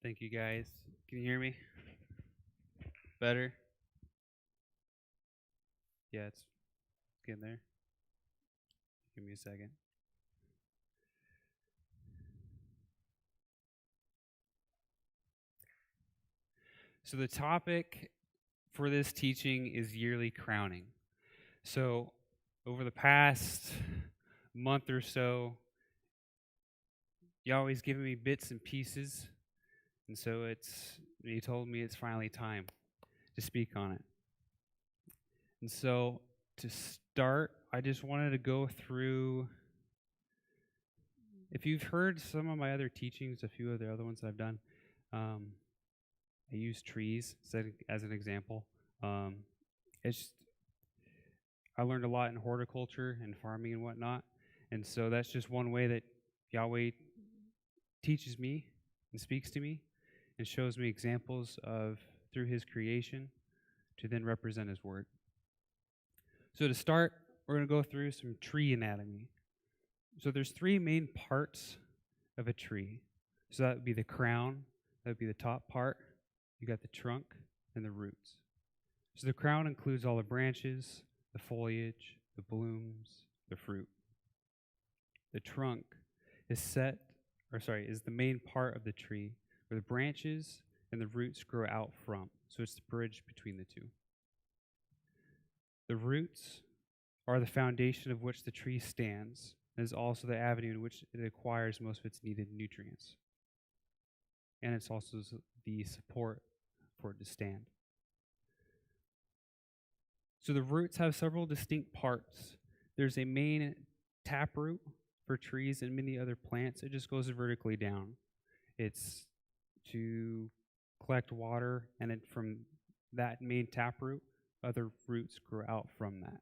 Thank you guys. Can you hear me? Better? Yeah, it's getting there. Give me a second. So, the topic for this teaching is yearly crowning. So, over the past month or so, you always giving me bits and pieces. And so, you told me it's finally time to speak on it. And so, to start, I just wanted to go through. If you've heard some of my other teachings, a few of the other ones that I've done, I use trees as an example. Um, it's I learned a lot in horticulture and farming and whatnot, and so that's just one way that Yahweh teaches me and speaks to me and shows me examples of through His creation to then represent His word. So to start, we're going to go through some tree anatomy. So there's three main parts of a tree. So that would be the crown, that would be the top part. You got the trunk and the roots. So the crown includes all the branches, the foliage, the blooms, the fruit. The trunk is is the main part of the tree where the branches and the roots grow out from. So it's the bridge between the two. The roots are the foundation of which the tree stands, and is also the avenue in which it acquires most of its needed nutrients. And it's also the support for it to stand. So the roots have several distinct parts. There's a main taproot for trees and many other plants. It just goes vertically down. It's to collect water, and then from that main taproot, other roots grow out from that.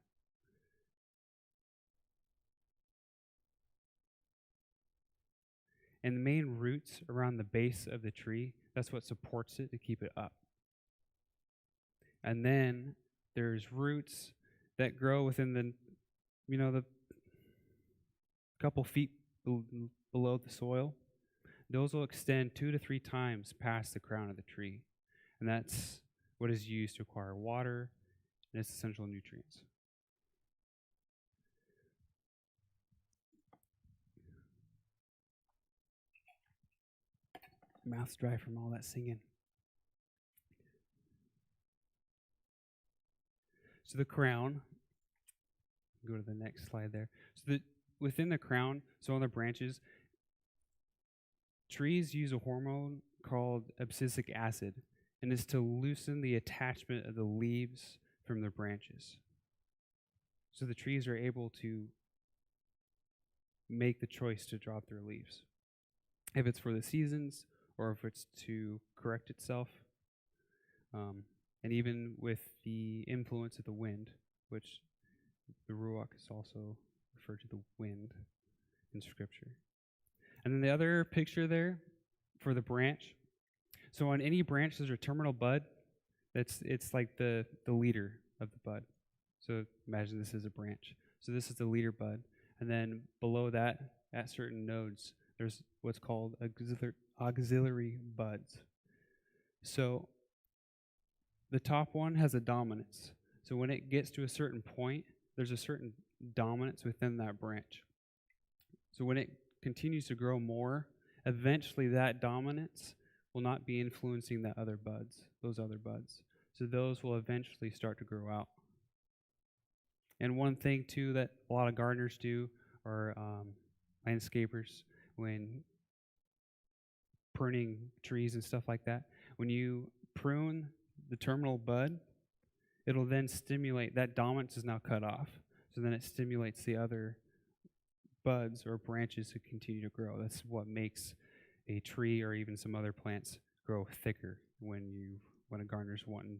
And the main roots around the base of the tree, that's what supports it to keep it up. And then there's roots that grow within the couple feet below the soil. Those will extend 2 to 3 times past the crown of the tree. And that's what is used to acquire water and its essential nutrients. Mouth's dry from all that singing. So the crown, go to the next slide there. So within the crown, so on the branches, trees use a hormone called abscisic acid, and is to loosen the attachment of the leaves from their branches. So the trees are able to make the choice to drop their leaves. If it's for the seasons or if it's to correct itself. And even with the influence of the wind, which the Ruach is also referred to the wind in Scripture. And then the other picture there for the branch. So on any branch, there's a terminal bud. It's like the leader of the bud. So imagine this is a branch. So this is the leader bud. And then below that, at certain nodes, there's what's called auxiliary buds. So the top one has a dominance. So when it gets to a certain point, there's a certain dominance within that branch. So when it continues to grow more, eventually that dominance will not be influencing those other buds. So those will eventually start to grow out. And one thing too that a lot of gardeners do, or landscapers, when pruning trees and stuff like that, when you prune the terminal bud, it'll then stimulate, that dominance is now cut off. So then it stimulates the other buds or branches to continue to grow. That's what makes a tree or even some other plants grow thicker when a gardener's wanting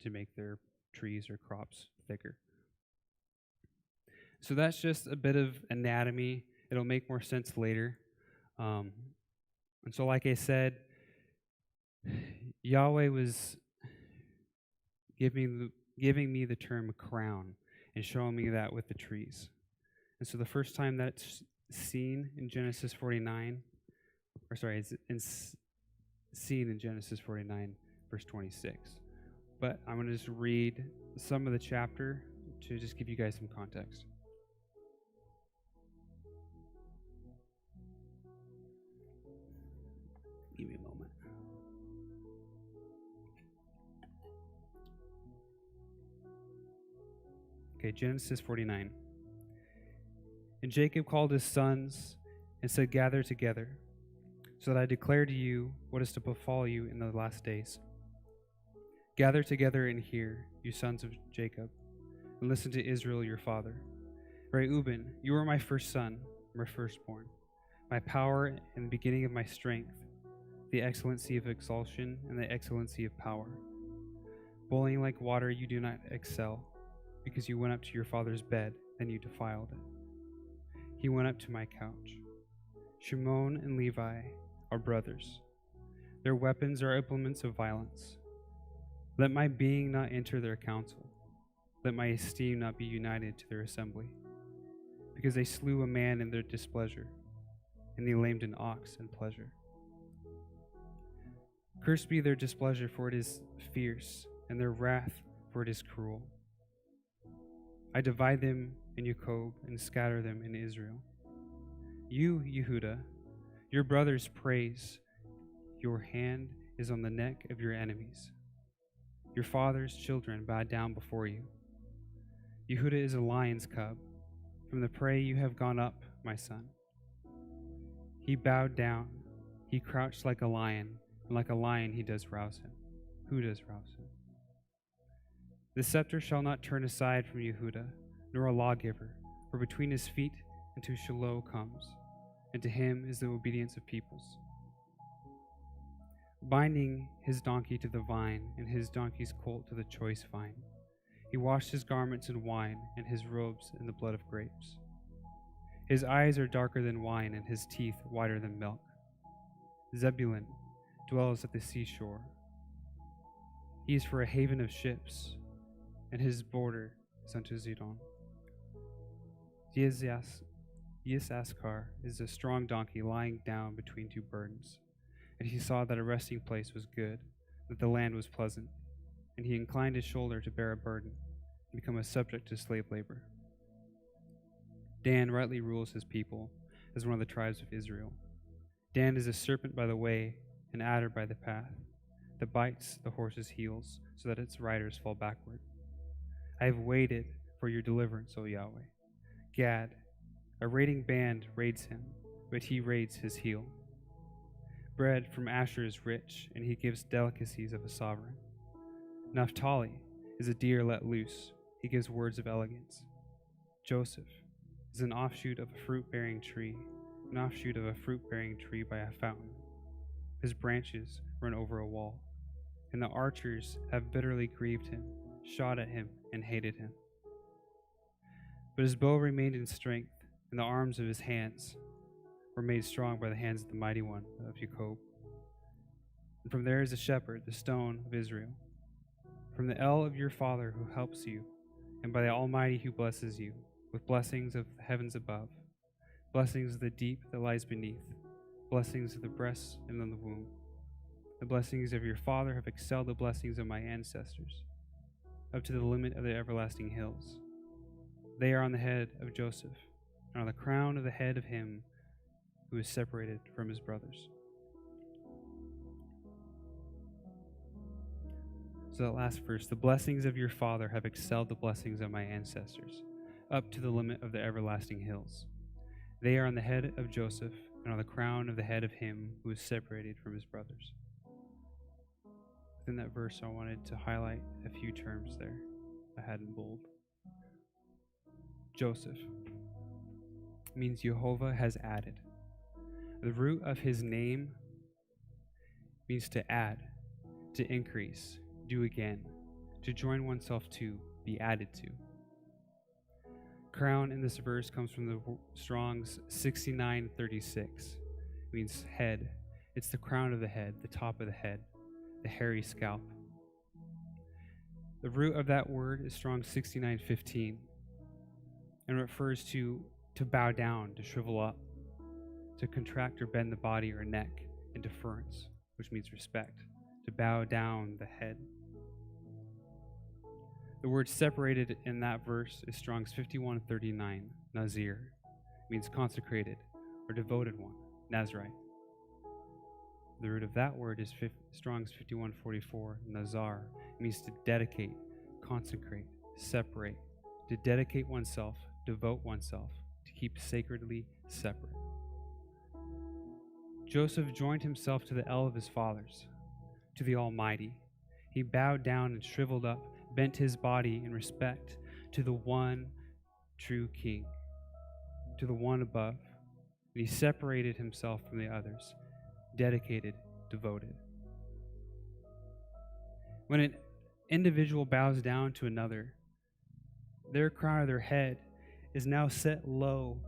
to make their trees or crops thicker. So that's just a bit of anatomy. It'll make more sense later. And so like I said, Yahweh was giving me the term crown and showing me that with the trees. And so the first time that's seen in Genesis 49, it's in seen in Genesis 49, verse 26. But I'm going to just read some of the chapter to just give you guys some context. Give me a moment. Okay, Genesis 49. And Jacob called his sons and said, "Gather together, so that I declare to you what is to befall you in the last days. Gather together and hear, you sons of Jacob, and listen to Israel your father. Reuben, you are my first son, my firstborn, my power and the beginning of my strength, the excellency of exaltation and the excellency of power. Boiling like water you do not excel, because you went up to your father's bed, and you defiled it. He went up to my couch. Shimon and Levi are brothers. Their weapons are implements of violence. Let my being not enter their council. Let my esteem not be united to their assembly. Because they slew a man in their displeasure, and they lamed an ox in pleasure. Cursed be their displeasure, for it is fierce, and their wrath, for it is cruel. I divide them in Jacob and scatter them in Israel. You, Yehuda, your brothers praise. Your hand is on the neck of your enemies. Your father's children bow down before you. Yehuda is a lion's cub. From the prey you have gone up, my son. He bowed down. He crouched like a lion, and like a lion he does rouse him. Who does rouse him? The scepter shall not turn aside from Yehuda, nor a lawgiver, for between his feet and to Shiloh comes, and to him is the obedience of peoples. Binding his donkey to the vine, and his donkey's colt to the choice vine. He washed his garments in wine, and his robes in the blood of grapes. His eyes are darker than wine, and his teeth whiter than milk. Zebulun dwells at the seashore. He is for a haven of ships, and his border is unto Zidon. Yissaschar is a strong donkey lying down between two burdens. And he saw that a resting place was good, that the land was pleasant. And he inclined his shoulder to bear a burden, and become a subject to slave labor. Dan rightly rules his people as one of the tribes of Israel. Dan is a serpent by the way, an adder by the path, that bites the horse's heels, so that its riders fall backward. I have waited for your deliverance, O Yahweh. Gad, a raiding band raids him, but he raids his heel. Bread from Asher is rich, and he gives delicacies of a sovereign. Naphtali is a deer let loose. He gives words of elegance. Joseph is an offshoot of a fruit-bearing tree, an offshoot of a fruit-bearing tree by a fountain. His branches run over a wall, and the archers have bitterly grieved him, shot at him, and hated him. But his bow remained in strength, and the arms of his hands were made strong by the hands of the mighty one of Jacob. And from there is a shepherd, the stone of Israel. From the El of your father who helps you, and by the Almighty who blesses you, with blessings of the heavens above, blessings of the deep that lies beneath, blessings of the breast and of the womb. The blessings of your father have excelled the blessings of my ancestors, up to the limit of the everlasting hills. They are on the head of Joseph, and on the crown of the head of him who is separated from his brothers. So that last verse, the blessings of your father have excelled the blessings of my ancestors, up to the limit of the everlasting hills. They are on the head of Joseph, and on the crown of the head of him who is separated from his brothers. Within that verse, I wanted to highlight a few terms there I had in bold. Joseph means Jehovah has added. The root of his name means to add, to increase, do again, to join oneself to, be added to. Crown in this verse comes from the Strong's 6936. It means head. It's the crown of the head, the top of the head, the hairy scalp. The root of that word is Strong's 6915 and refers to bow down, to shrivel up, to contract or bend the body or neck in deference which means respect, to bow down the head. The word separated in that verse is Strong's 5139, Nazir, means consecrated or devoted one, Nazarite. The root of that word is Strong's 5144, Nazar. It means to dedicate, consecrate, separate, to dedicate oneself, devote oneself, to keep sacredly separate. Joseph joined himself to the L of his fathers, to the Almighty. He bowed down and shriveled up, bent his body in respect to the one true King, to the one above, and he separated himself from the others, dedicated, devoted. When an individual bows down to another, their crown of their head is now set low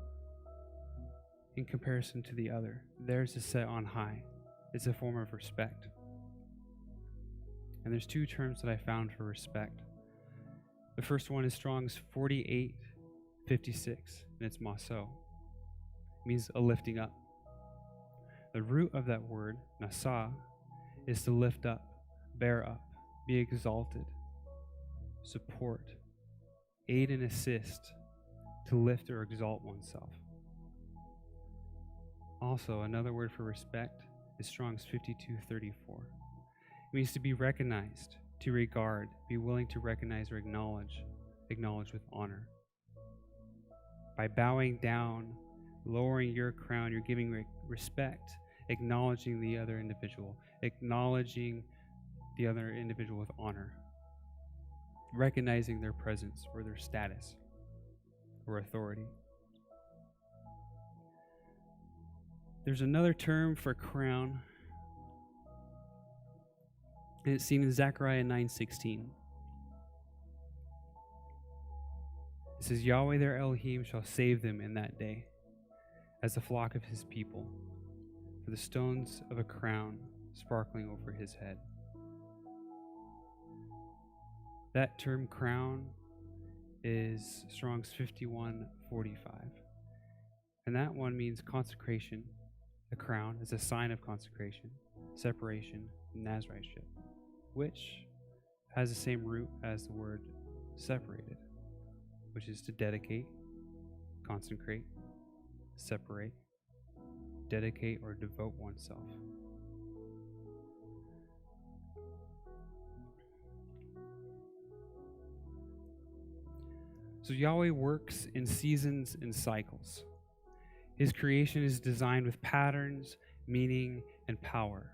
in comparison to the other. Theirs is set on high. It's a form of respect. And there's two terms that I found for respect. The first one is Strong's 4856, and it's maso. It means a lifting up. The root of that word, nasa, is to lift up, bear up, be exalted, support, aid and assist, to lift or exalt oneself. Also, another word for respect is Strong's 5234. It means to be recognized, to regard, be willing to recognize or acknowledge with honor. By bowing down, lowering your crown, you're giving respect, acknowledging the other individual, acknowledging the other individual with honor, recognizing their presence or their status or authority. There's another term for crown, and it's seen in Zechariah 9:16. It says, Yahweh their Elohim shall save them in that day, as the flock of his people, for the stones of a crown sparkling over his head. That term crown is Strong's 5145. And that one means consecration. The crown is a sign of consecration, separation, and Nazariteship, which has the same root as the word separated, which is to dedicate, consecrate, separate, dedicate or devote oneself. So Yahweh works in seasons and cycles. His creation is designed with patterns, meaning, and power.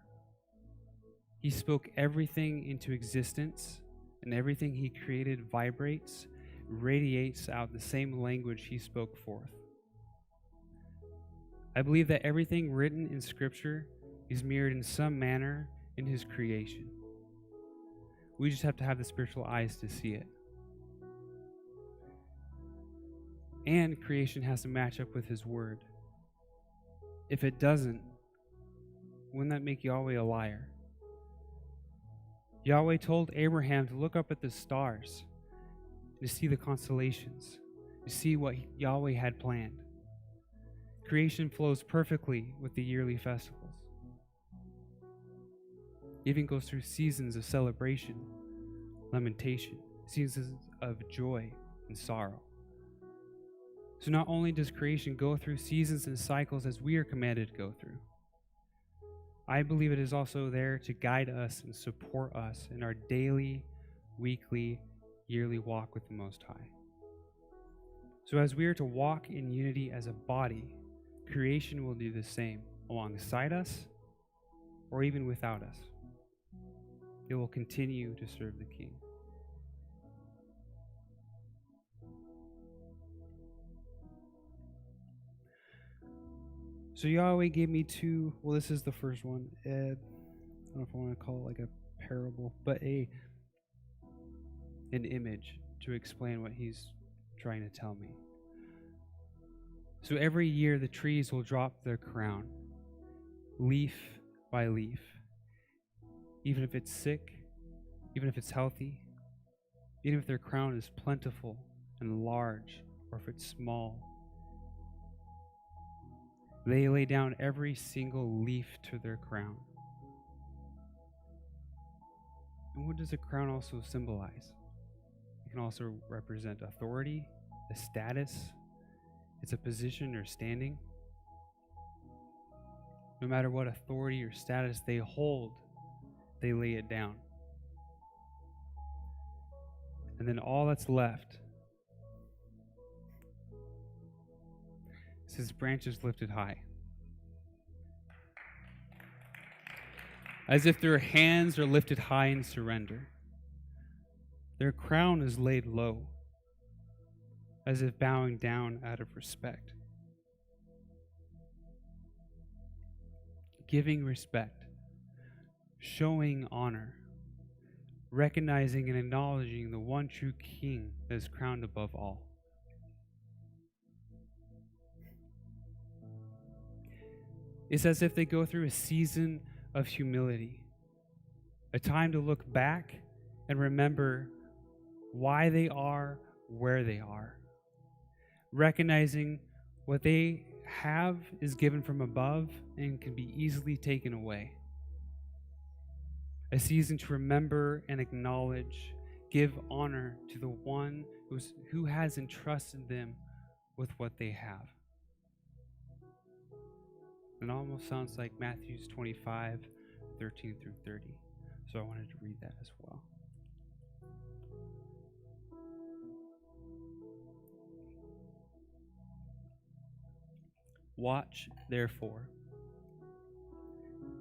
He spoke everything into existence, and everything he created vibrates, radiates out the same language he spoke forth. I believe that everything written in Scripture is mirrored in some manner in his creation. We just have to have the spiritual eyes to see it. And creation has to match up with his word. If it doesn't, wouldn't that make Yahweh a liar? Yahweh told Abraham to look up at the stars, to see the constellations, to see what Yahweh had planned. Creation flows perfectly with the yearly festivals. It even goes through seasons of celebration, lamentation, seasons of joy and sorrow. So not only does creation go through seasons and cycles as we are commanded to go through, I believe it is also there to guide us and support us in our daily, weekly, yearly walk with the Most High. So as we are to walk in unity as a body, creation will do the same alongside us or even without us. It will continue to serve the King. So Yahweh gave me this is the first one. I don't know if I want to call it like a parable, but an image to explain what he's trying to tell me. So every year the trees will drop their crown, leaf by leaf. Even if it's sick, even if it's healthy, even if their crown is plentiful and large, or if it's small. They lay down every single leaf to their crown. And what does a crown also symbolize? It can also represent authority, a status, it's a position or standing. No matter what authority or status they hold, they lay it down. And then all that's left is his branches lifted high, as if their hands are lifted high in surrender. Their crown is laid low, as if bowing down out of respect. Giving respect, showing honor, recognizing and acknowledging the one true King that is crowned above all. It's as if they go through a season of humility, a time to look back and remember why they are where they are, recognizing what they have is given from above and can be easily taken away. A season to remember and acknowledge, give honor to the one who has entrusted them with what they have. It almost sounds like Matthew 25, 13 through 30. So I wanted to read that as well. Watch, therefore,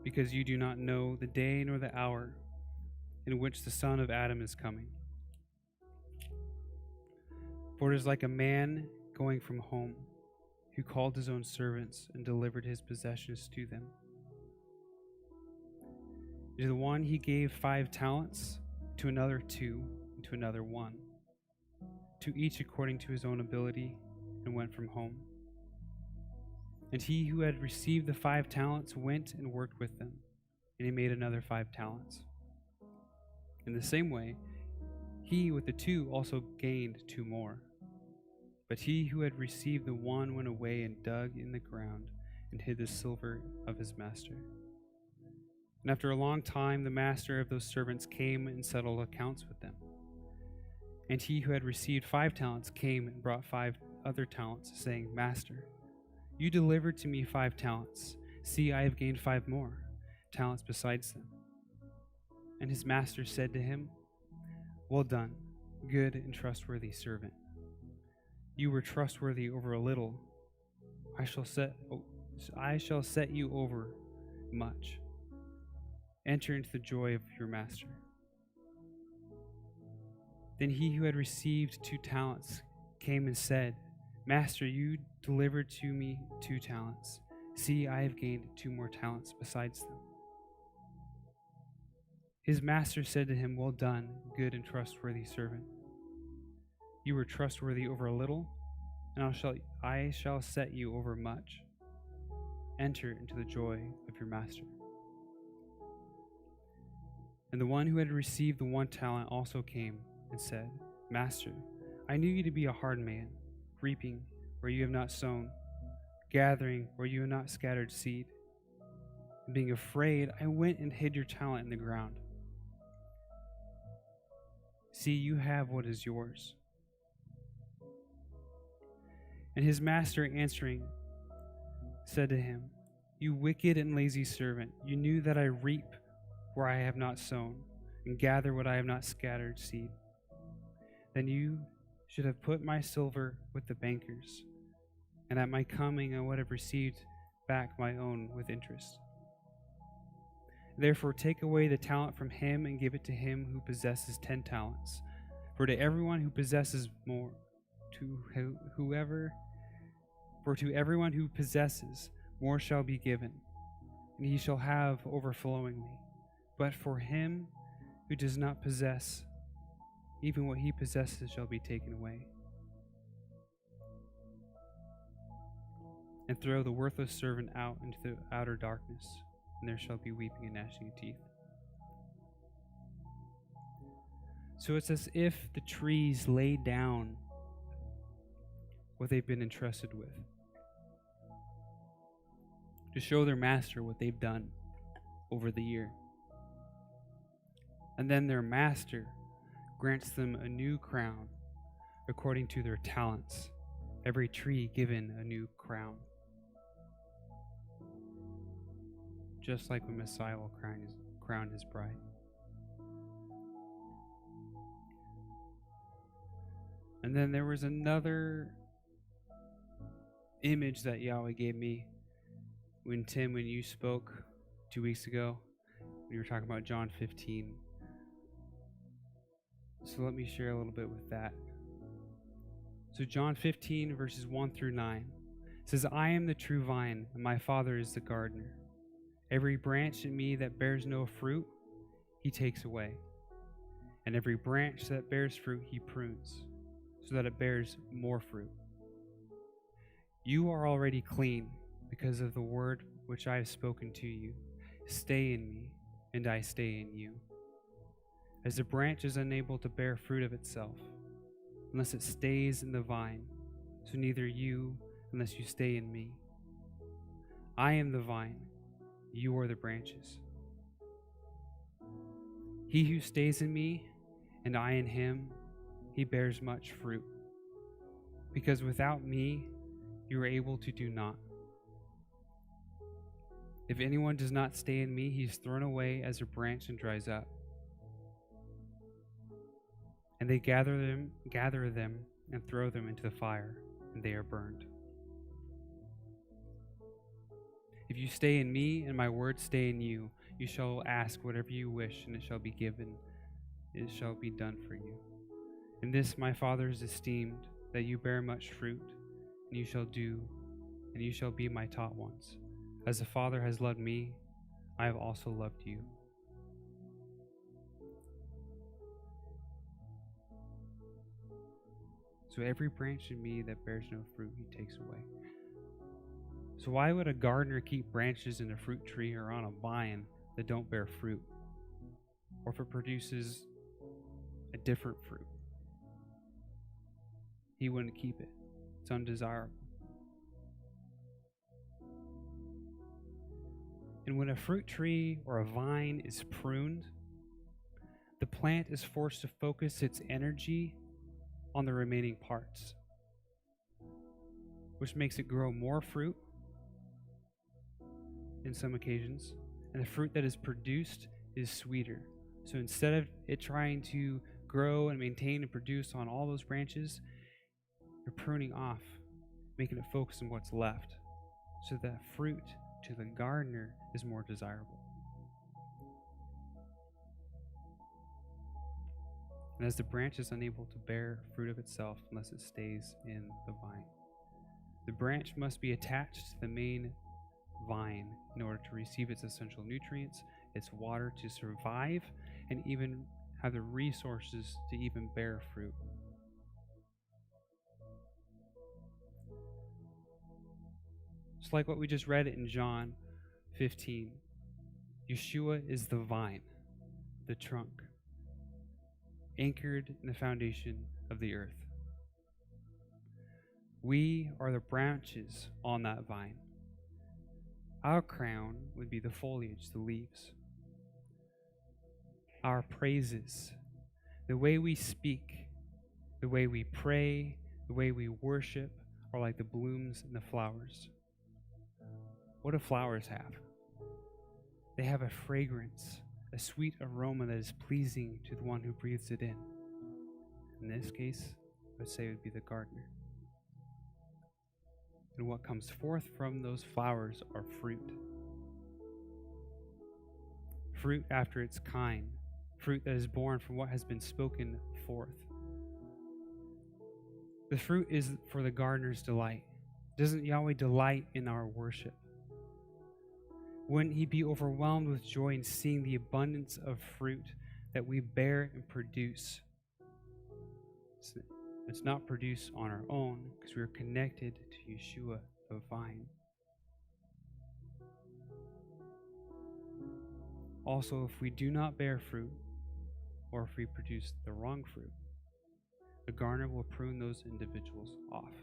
because you do not know the day nor the hour in which the Son of Adam is coming. For it is like a man going from home, who called his own servants and delivered his possessions to them. To the one he gave 5 talents, to another 2, and to another 1, to each according to his own ability, and went from home. And he who had received the 5 talents went and worked with them, and he made another 5 talents. In the same way, he with the 2 also gained 2 more. But he who had received the 1 went away and dug in the ground and hid the silver of his master. And after a long time, the master of those servants came and settled accounts with them. And he who had received 5 talents came and brought 5 other talents, saying, Master, you delivered to me 5 talents. See, I have gained 5 more talents besides them. And his master said to him, Well done, good and trustworthy servant. You were trustworthy over a little. I shall set you over much. Enter into the joy of your master. Then he who had received 2 talents came and said, Master, you delivered to me 2 talents. See, I have gained 2 more talents besides them. His master said to him, Well done, good and trustworthy servant. You were trustworthy over a little, and I shall set you over much. Enter into the joy of your master. And the one who had received the 1 talent also came and said, Master, I knew you to be a hard man, reaping where you have not sown, gathering where you have not scattered seed. And being afraid, I went and hid your talent in the ground. See, you have what is yours. And his master answering said to him, You wicked and lazy servant, you knew that I reap where I have not sown, and gather what I have not scattered seed. Then you should have put my silver with the bankers, and at my coming I would have received back my own with interest. Therefore take away the talent from him and give it to him who possesses 10 talents. For to everyone who possesses more, to everyone who possesses, more shall be given, and he shall have overflowingly. But for him who does not possess, even what he possesses shall be taken away. And throw the worthless servant out into the outer darkness, and there shall be weeping and gnashing of teeth. So it's as if the trees lay down what they've been entrusted with, to show their master what they've done over the year. And then their master grants them a new crown according to their talents, every tree given a new crown. Just like when Messiah will crown his bride. And then there was another image that Yahweh gave me when you spoke 2 weeks ago. We were talking about John 15. So let me share a little bit with that. So John 15 verses 1 through 9 says, I am the true vine, and my Father is the gardener. Every branch in me that bears no fruit, he takes away. And every branch that bears fruit, he prunes, so that it bears more fruit. You are already clean because of the word which I have spoken to you. Stay in me, and I stay in you. As the branch is unable to bear fruit of itself, unless it stays in the vine, so neither you, unless you stay in me. I am the vine, you are the branches. He who stays in me, and I in him, he bears much fruit. Because without me, you are able to do naught. If anyone does not stay in me, he is thrown away as a branch and dries up. And they gather them and throw them into the fire, and they are burned. If you stay in me and my words stay in you, you shall ask whatever you wish, and it shall be given. It shall be done for you. In this my Father is esteemed, that you bear much fruit, and you shall be my taught ones. As the Father has loved me, I have also loved you. So every branch in me that bears no fruit, he takes away. So why would a gardener keep branches in a fruit tree or on a vine that don't bear fruit? Or if it produces a different fruit, he wouldn't keep it. It's undesirable. And when a fruit tree or a vine is pruned, the plant is forced to focus its energy on the remaining parts, which makes it grow more fruit in some occasions, and the fruit that is produced is sweeter. So instead of it trying to grow and maintain and produce on all those branches, you're pruning off, making it focus on what's left, so that fruit to the gardener is more desirable. And as the branch is unable to bear fruit of itself unless it stays in the vine, the branch must be attached to the main vine in order to receive its essential nutrients, its water to survive, and even have the resources to even bear fruit. Just like what we just read in John 15, Yeshua is the vine, the trunk, anchored in the foundation of the earth. We are the branches on that vine. Our crown would be the foliage, the leaves. Our praises, the way we speak, the way we pray, the way we worship, are like the blooms and the flowers. What do flowers have? They have a fragrance, a sweet aroma that is pleasing to the one who breathes it in. In this case, I would say it would be the gardener. And what comes forth from those flowers are fruit. Fruit after its kind. Fruit that is born from what has been spoken forth. The fruit is for the gardener's delight. Doesn't Yahweh delight in our worship? Wouldn't he be overwhelmed with joy in seeing the abundance of fruit that we bear and produce? It's not produced on our own because we are connected to Yeshua, the vine. Also, if we do not bear fruit, or if we produce the wrong fruit, the gardener will prune those individuals off.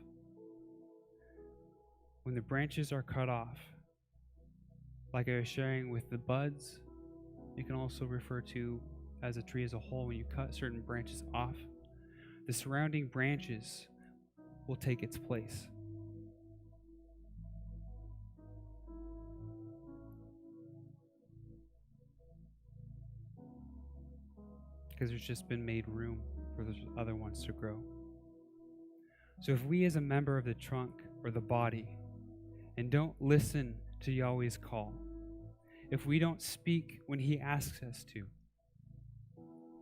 When the branches are cut off, like I was sharing with the buds, you can also refer to as a tree as a whole, when you cut certain branches off, the surrounding branches will take its place. Because there's just been made room for those other ones to grow. So if we as a member of the trunk or the body and don't listen to Yahweh's call, if we don't speak when he asks us to,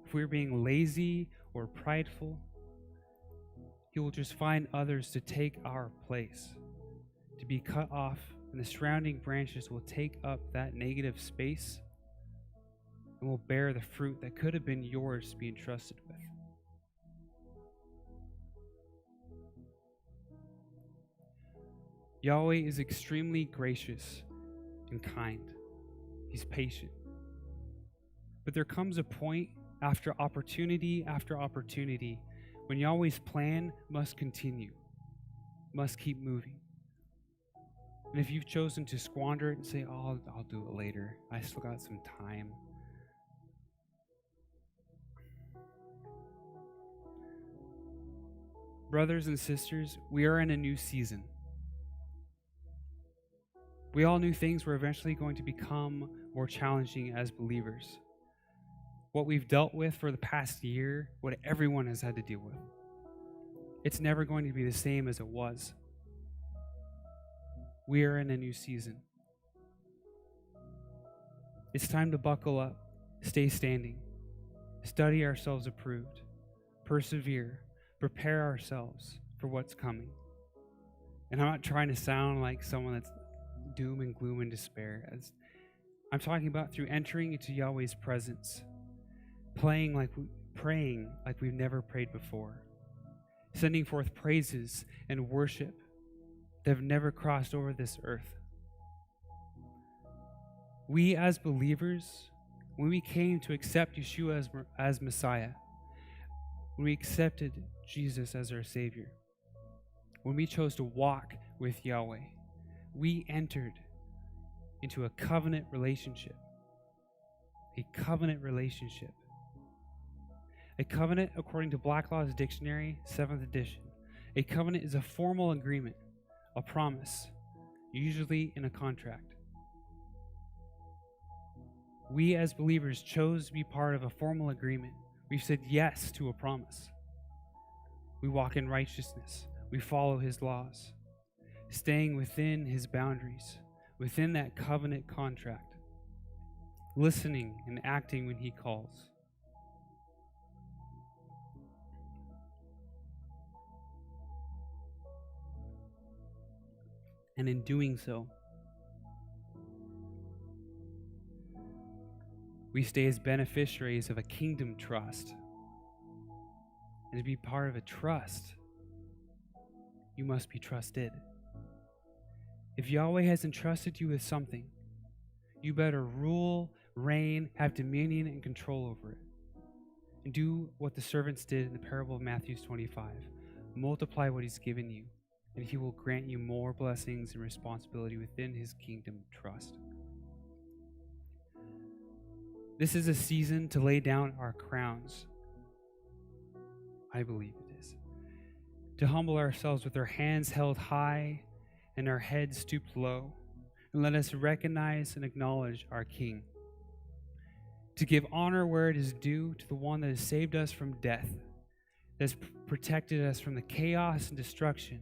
if we're being lazy or prideful, he will just find others to take our place, to be cut off, and the surrounding branches will take up that negative space and will bear the fruit that could have been yours to be entrusted with. Yahweh is extremely gracious and kind. He's patient. But there comes a point after opportunity when Yahweh's plan must continue, must keep moving. And if you've chosen to squander it and say, oh, I'll do it later, I still got some time, brothers and sisters, we are in a new season. We all knew things were eventually going to become more challenging as believers. What we've dealt with for the past year, what everyone has had to deal with, it's never going to be the same as it was. We are in a new season. It's time to buckle up, stay standing, study ourselves approved, persevere, prepare ourselves for what's coming. And I'm not trying to sound like someone that's doom and gloom and despair. I'm talking about through entering into Yahweh's presence, praying like we've never prayed before, sending forth praises and worship that have never crossed over this earth. We as believers, when we came to accept Yeshua as Messiah, when we accepted Jesus as our Savior, when we chose to walk with Yahweh, we entered into a covenant relationship. A covenant relationship. A covenant, according to Blacklaw's Dictionary, 7th edition, a covenant is a formal agreement, a promise, usually in a contract. We as believers chose to be part of a formal agreement. We've said yes to a promise. We walk in righteousness. We follow his laws, staying within his boundaries, within that covenant contract, listening and acting when he calls. And in doing so, we stay as beneficiaries of a kingdom trust. And to be part of a trust, you must be trusted. If Yahweh has entrusted you with something, you better rule, reign, have dominion and control over it. And do what the servants did in the parable of Matthew 25. Multiply what he's given you, and he will grant you more blessings and responsibility within his kingdom trust. This is a season to lay down our crowns. I believe it is. To humble ourselves with our hands held high and our heads stooped low, and let us recognize and acknowledge our King. To give honor where it is due to the one that has saved us from death, that has protected us from the chaos and destruction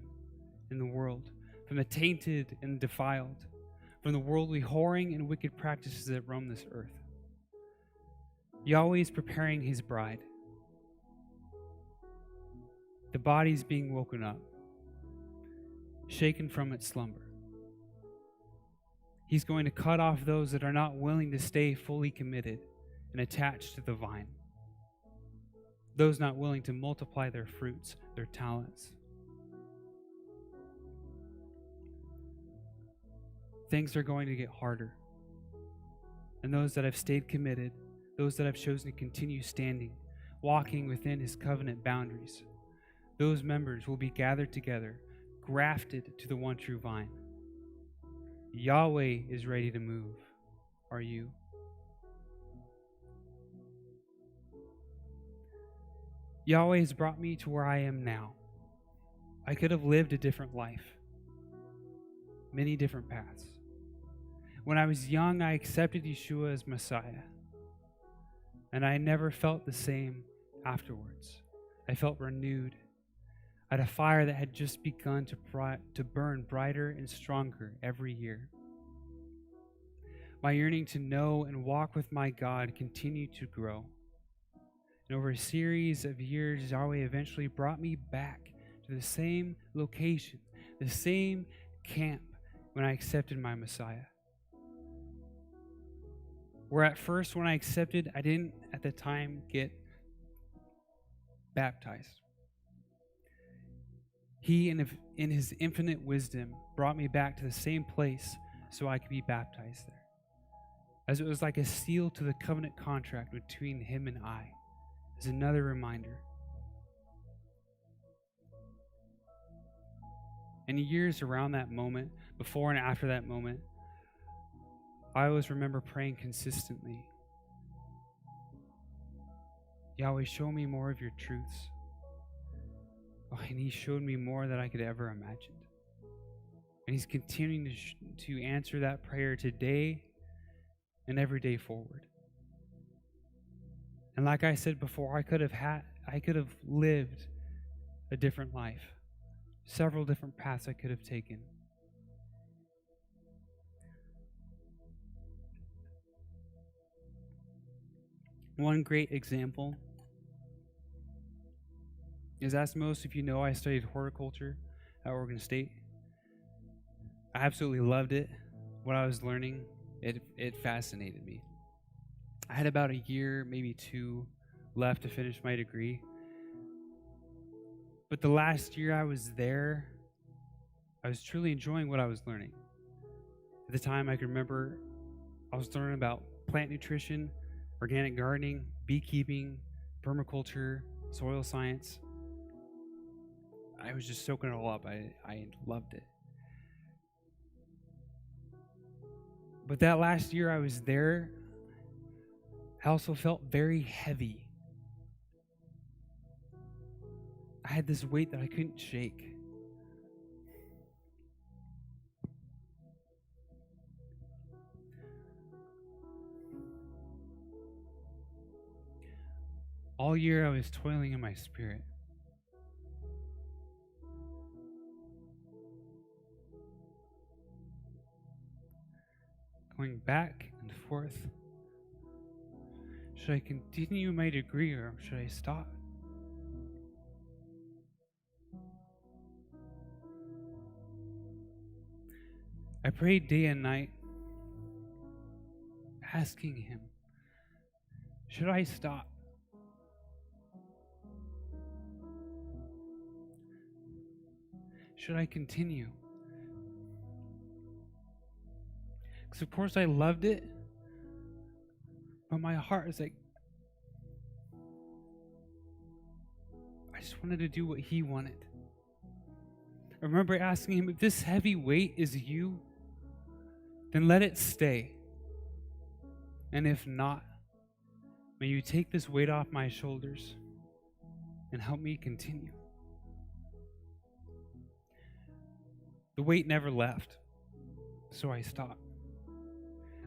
in the world, from the tainted and defiled, from the worldly whoring and wicked practices that roam this earth. Yahweh is preparing his bride. The body is being woken up, shaken from its slumber. He's going to cut off those that are not willing to stay fully committed and attached to the vine. Those not willing to multiply their fruits, their talents. Things are going to get harder. And those that have stayed committed, those that have chosen to continue standing, walking within his covenant boundaries, those members will be gathered together, grafted to the one true vine. Yahweh is ready to move. Are you? Yahweh has brought me to where I am now. I could have lived a different life, many different paths. When I was young, I accepted Yeshua as Messiah, and I never felt the same afterwards. I felt renewed. I had a fire that had just begun to burn brighter and stronger every year. My yearning to know and walk with my God continued to grow. And over a series of years, Yahweh eventually brought me back to the same location, the same camp when I accepted my Messiah. Where at first, when I accepted, I didn't at the time get baptized. He, in his infinite wisdom, brought me back to the same place so I could be baptized there, as it was like a seal to the covenant contract between him and I, as another reminder. And years around that moment, before and after that moment, I always remember praying consistently, Yahweh, show me more of your truths. Oh, and he showed me more than I could ever imagine. And he's continuing to answer that prayer today and every day forward. And like I said before, I could have lived a different life. Several different paths I could have taken. One great example is, as most of you know, I studied horticulture at Oregon State. I absolutely loved it. What I was learning, it fascinated me. I had about a year, maybe 2, left to finish my degree. But the last year I was there, I was truly enjoying what I was learning. At the time, I can remember I was learning about plant nutrition, organic gardening, beekeeping, permaculture, soil science. I was just soaking it all up. I loved it. But that last year I was there, I also felt very heavy. I had this weight that I couldn't shake. All year I was toiling in my spirit. Going back and forth. Should I continue my degree or should I stop? I prayed day and night, asking him, should I stop? Should I continue? Because of course I loved it, but my heart is like, I just wanted to do what he wanted. I remember asking him, if this heavy weight is you, then let it stay. And if not, may you take this weight off my shoulders and help me continue. The weight never left, so I stopped.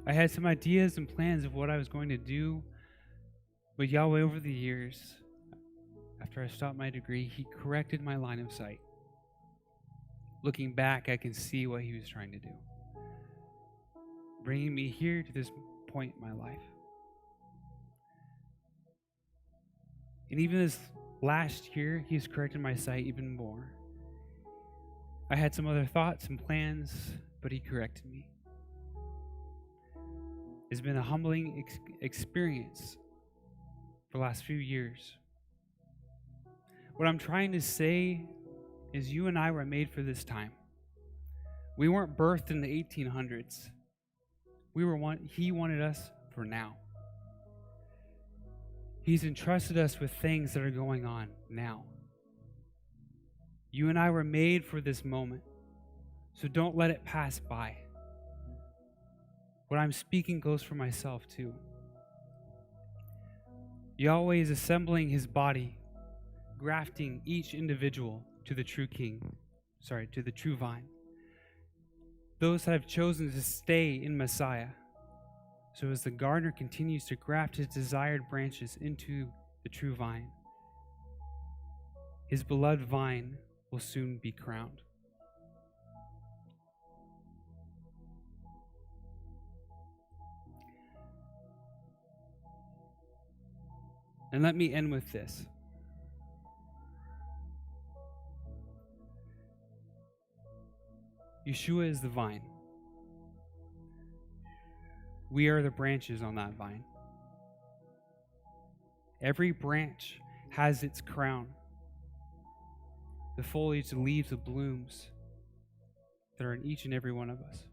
I had some ideas and plans of what I was going to do, but Yahweh, over the years, after I stopped my degree, he corrected my line of sight. Looking back, I can see what he was trying to do, bringing me here to this point in my life. And even this last year, he's corrected my sight even more. I had some other thoughts and plans, but he corrected me. It's been a humbling experience for the last few years. What I'm trying to say is you and I were made for this time. We weren't birthed in the 1800s. He wanted us for now. He's entrusted us with things that are going on now. You and I were made for this moment, so don't let it pass by. What I'm speaking goes for myself too. Yahweh is assembling his body grafting each individual to the true to the true vine. Those that have chosen to stay in Messiah. So as the gardener continues to graft his desired branches into the true vine, his beloved vine will soon be crowned. And let me end with this. Yeshua is the vine. We are the branches on that vine. Every branch has its crown. The foliage, the leaves, the blooms that are in each and every one of us.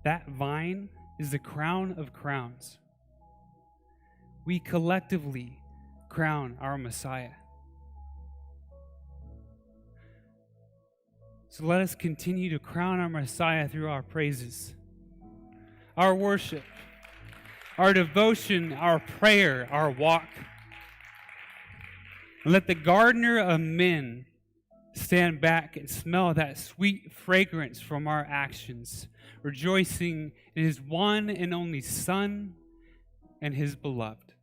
That vine is the crown of crowns. We collectively crown our Messiah. So let us continue to crown our Messiah through our praises, our worship, our devotion, our prayer, our walk. And let the gardener of men stand back and smell that sweet fragrance from our actions, rejoicing in his one and only Son and his beloved.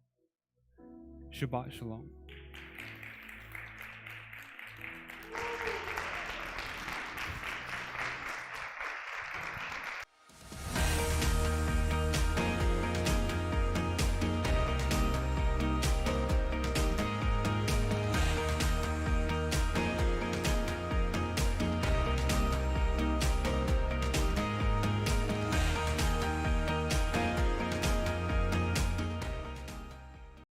Shabbat Shalom.